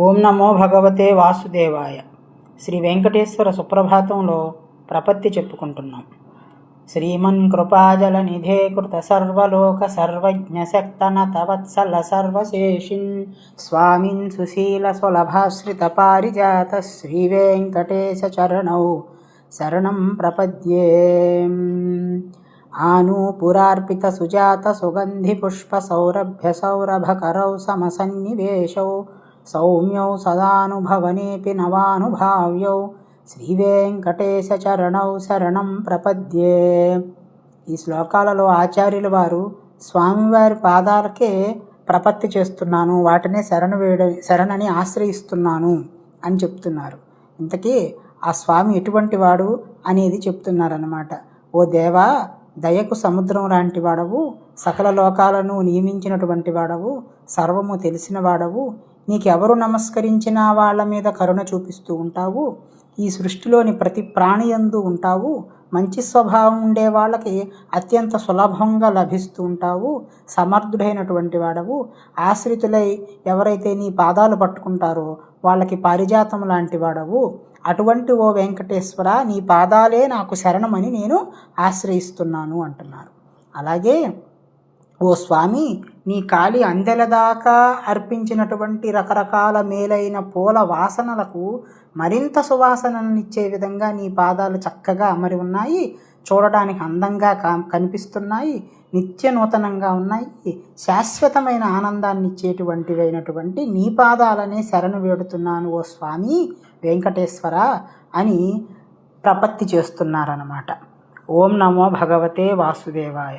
ఓం నమో భగవతే వాసుదేవాయ. శ్రీ వెంకటేశ్వర సుప్రభాతంలో ప్రపత్తి చెప్పుకుంటున్నాం. శ్రీమన్ కృపాజల నిధే కృత సర్వలోక సర్వజ్ఞ శక్తనత వత్సల సర్వశేషిన్ స్వామిన్ సుశీల సులభాశ్రిత పారిజాత శ్రీ వెంకటేశ చరణౌ శరణం ప్రపద్యే. ఆనూపురార్పిత సుజాత సుగంధి పుష్ప సౌరభ్య సౌరభకరౌ సమసన్నివేశౌ సౌమ్యౌ సదానుభవనేపి నవానుభావ్యౌ శ్రీవేంకటేశ చరణౌ శరణం ప్రపద్యే. ఈ శ్లోకాలలో ఆచార్యుల వారు స్వామివారి పాదాలకే ప్రపత్తి చేస్తున్నాను, వాటినే శరణని ఆశ్రయిస్తున్నాను అని చెప్తున్నారు. ఇంతకీ ఆ స్వామి ఎటువంటి వాడు అనేది చెప్తున్నారన్నమాట. ఓ దేవా, దయకు సముద్రం లాంటి వాడవు, సకల లోకాలను నియమించినటువంటి వాడవు, సర్వము తెలిసిన వాడవు, నీకెవరు నమస్కరించినా వాళ్ళ మీద కరుణ చూపిస్తూ ఉంటావు, ఈ సృష్టిలోని ప్రతి ప్రాణియందు ఉంటావు, మంచి స్వభావం ఉండే వాళ్ళకి అత్యంత సులభంగా లభిస్తూ ఉంటావు, సమర్థుడైనటువంటి వాడవు, ఆశ్రితులై ఎవరైతే నీ పాదాలు పట్టుకుంటారో వాళ్ళకి పారిజాతం లాంటి వాడవు. అటువంటి ఓ వెంకటేశ్వర, నీ పాదాలే నాకు శరణమని నేను ఆశ్రయిస్తున్నాను అంటున్నారు. అలాగే ఓ స్వామి, నీ కాలి అందెల దాకా అర్పించినటువంటి రకరకాల మేలైన పూల వాసనలకు మరింత సువాసననిచ్చే విధంగా నీ పాదాలు చక్కగా అమరి ఉన్నాయి, చూడడానికి అందంగా కనిపిస్తున్నాయి, నిత్య నూతనంగా ఉన్నాయి, శాశ్వతమైన ఆనందాన్ని ఇచ్చేటువంటివైనటువంటి నీ పాదాలనే శరణు వేడుతున్నాను ఓ స్వామి వెంకటేశ్వర అని ప్రపత్తి చేస్తున్నారన్నమాట. ఓం నమో భగవతే వాసుదేవాయ.